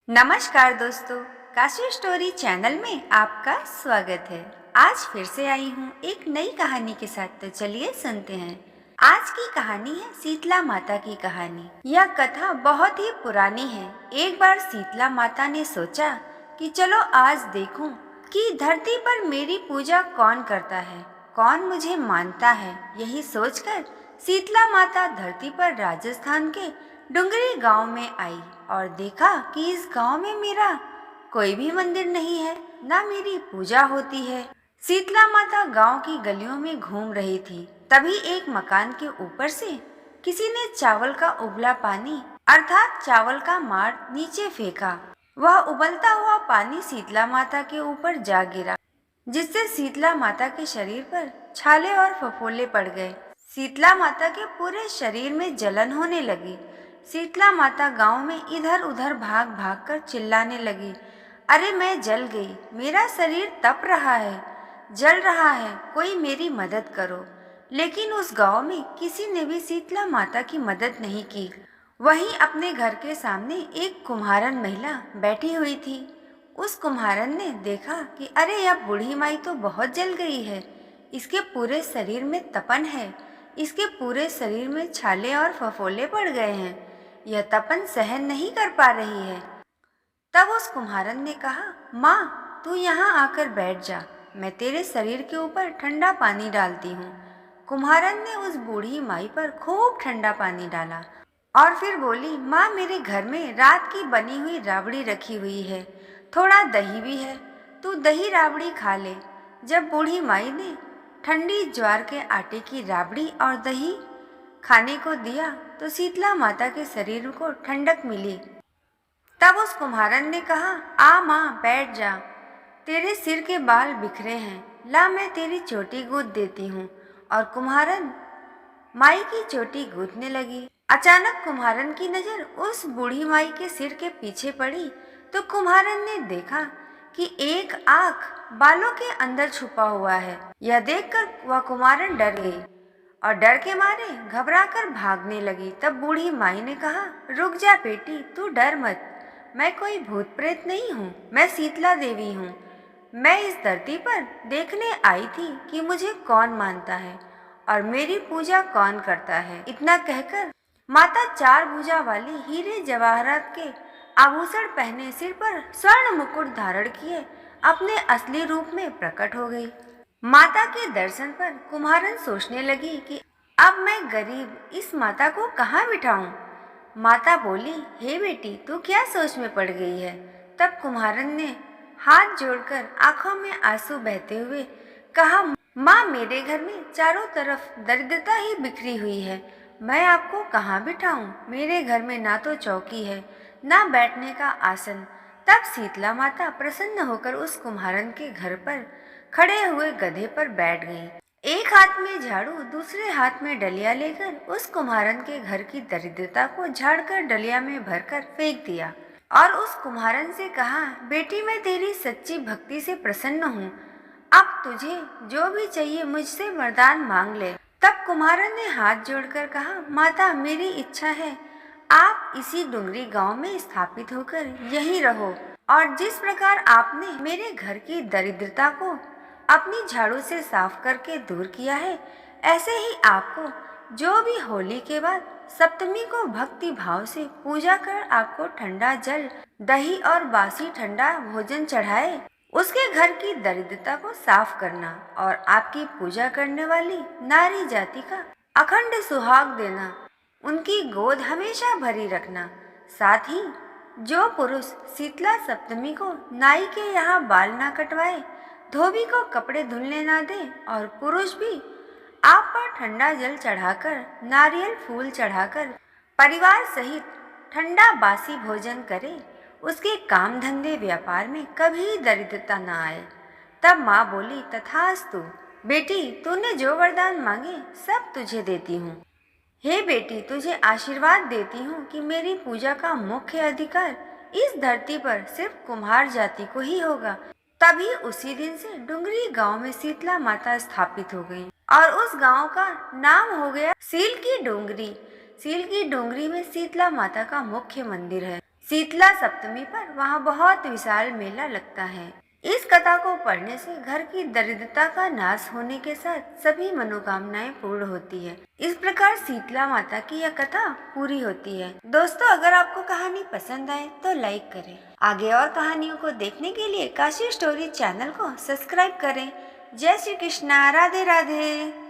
नमस्कार दोस्तों, Kashi story channel में आपका स्वागत है। आज फिर से आई हूँ एक नई कहानी के साथ। तो चलिए सुनते हैं। आज की कहानी है शीतला माता की कहानी। यह कथा बहुत ही पुरानी है। एक बार शीतला माता ने सोचा कि चलो आज देखूं कि धरती पर मेरी पूजा कौन करता है, कौन मुझे मानता है। यही सोचकर शीतला माता धरती पर राजस्थान के डुंगरी गांव में आई और देखा कि इस गांव में मेरा कोई भी मंदिर नहीं है, ना मेरी पूजा होती है। शीतला माता गांव की गलियों में घूम रही थी। तभी एक मकान के ऊपर से किसी ने चावल का उबला पानी अर्थात चावल का मार नीचे फेंका। वह उबलता हुआ पानी शीतला माता के ऊपर जा गिरा, जिससे शीतला माता के शरीर पर छाले और फफोले पड़ गए। शीतला माता के पूरे शरीर में जलन होने लगी। शीतला माता गांव में इधर उधर भाग भाग कर चिल्लाने लगी, अरे मैं जल गई, मेरा शरीर तप रहा है, जल रहा है, कोई मेरी मदद करो। लेकिन उस गांव में किसी ने भी शीतला माता की मदद नहीं की। वहीं अपने घर के सामने एक कुम्हारन महिला बैठी हुई थी। उस कुम्हारन ने देखा कि अरे यह बूढ़ी माई तो बहुत जल गई है, इसके पूरे शरीर में तपन है, इसके पूरे शरीर में छाले और फफोले पड़ गए हैं, यह तपन सहन नहीं कर पा रही है। तब उस कुम्हारन ने कहा, माँ तू यहाँ आकर बैठ जा, मैं तेरे शरीर के ऊपर ठंडा पानी डालती हूँ। कुम्हारन ने उस बूढ़ी माई पर खूब ठंडा पानी डाला और फिर बोली, माँ मेरे घर में रात की बनी हुई राबड़ी रखी हुई है, थोड़ा दही भी है, तू दही राबड़ी खा ले। जब बूढ़ी माई ने ठंडी ज्वार के आटे की राबड़ी और दही खाने को दिया तो शीतला माता के शरीर को ठंडक मिली। तब उस कुम्हारन ने कहा, आ माँ बैठ जा, तेरे सिर के बाल बिखरे हैं, ला मैं तेरी चोटी गूंथ देती हूँ। और कुम्हारन माई की चोटी गूंथने लगी। अचानक कुम्हारन की नजर उस बूढ़ी माई के सिर के पीछे पड़ी तो कुम्हारन ने देखा कि एक आँख बालों के अंदर छुपा हुआ है। यह देखकर वह कुम्हारन डर गई और डर के मारे घबराकर भागने लगी। तब बूढ़ी माई ने कहा, रुक जा बेटी, तू डर मत, मैं कोई भूत प्रेत नहीं हूँ, मैं शीतला देवी हूँ। मैं इस धरती पर देखने आई थी कि मुझे कौन मानता है और मेरी पूजा कौन करता है। इतना कहकर माता चार भुजा वाली हीरे जवाहरात के आभूषण पहने, सिर पर स्वर्ण मुकुट धारण किए अपने असली रूप में प्रकट हो गई। माता के दर्शन पर कुम्हारन सोचने लगी कि अब मैं गरीब इस माता को कहाँ बिठाऊं। माता बोली, हे बेटी तू क्या सोच में पड़ गई है। तब कुम्हारन ने हाथ जोड़कर आंखों में आंसू बहते हुए कहा, माँ मेरे घर में चारों तरफ दरिद्रता ही बिखरी हुई है, मैं आपको कहाँ बिठाऊं। मेरे घर में ना तो चौकी है, ना बैठने का आसन। तब शीतला माता प्रसन्न होकर उस कुम्हारन के घर पर खड़े हुए गधे पर बैठ गई। एक हाथ में झाड़ू, दूसरे हाथ में डलिया लेकर उस कुम्हारन के घर की दरिद्रता को झाड़कर डलिया में भरकर फेंक दिया और उस कुम्हारन से कहा, बेटी मैं तेरी सच्ची भक्ति से प्रसन्न हूँ, अब तुझे जो भी चाहिए मुझसे वरदान मांग ले। तब कुम्हारन ने हाथ जोड़कर कहा, माता मेरी इच्छा है आप इसी डुंगरी गांव में स्थापित होकर यहीं रहो और जिस प्रकार आपने मेरे घर की दरिद्रता को अपनी झाड़ू से साफ करके दूर किया है, ऐसे ही आपको जो भी होली के बाद सप्तमी को भक्ति भाव से पूजा कर आपको ठंडा जल, दही और बासी ठंडा भोजन चढ़ाए, उसके घर की दरिद्रता को साफ करना और आपकी पूजा करने वाली नारी जाति का अखंड सुहाग देना, उनकी गोद हमेशा भरी रखना। साथ ही जो पुरुष शीतला सप्तमी को नाई के यहाँ बाल ना कटवाए, धोबी को कपड़े धुलने ना दे और पुरुष भी आप पर ठंडा जल चढ़ाकर, नारियल फूल चढ़ाकर परिवार सहित ठंडा बासी भोजन करे, उसके काम धंधे व्यापार में कभी दरिद्रता न आए। तब माँ बोली, तथास्तु बेटी, तूने जो वरदान मांगे सब तुझे देती हूँ। हे बेटी, तुझे आशीर्वाद देती हूँ कि मेरी पूजा का मुख्य अधिकार इस धरती पर सिर्फ कुम्हार जाति को ही होगा। तभी उसी दिन से डुंगरी गांव में शीतला माता स्थापित हो गई और उस गांव का नाम हो गया सील की डोंगरी। सील की डोंगरी में शीतला माता का मुख्य मंदिर है। शीतला सप्तमी पर वहाँ बहुत विशाल मेला लगता है। इस कथा को पढ़ने से घर की दरिद्रता का नाश होने के साथ सभी मनोकामनाएं पूर्ण होती है। इस प्रकार शीतला माता की यह कथा पूरी होती है। दोस्तों, अगर आपको कहानी पसंद आए तो लाइक करें। आगे और कहानियों को देखने के लिए काशी स्टोरी चैनल को सब्सक्राइब करें। जय श्री कृष्णा, राधे राधे।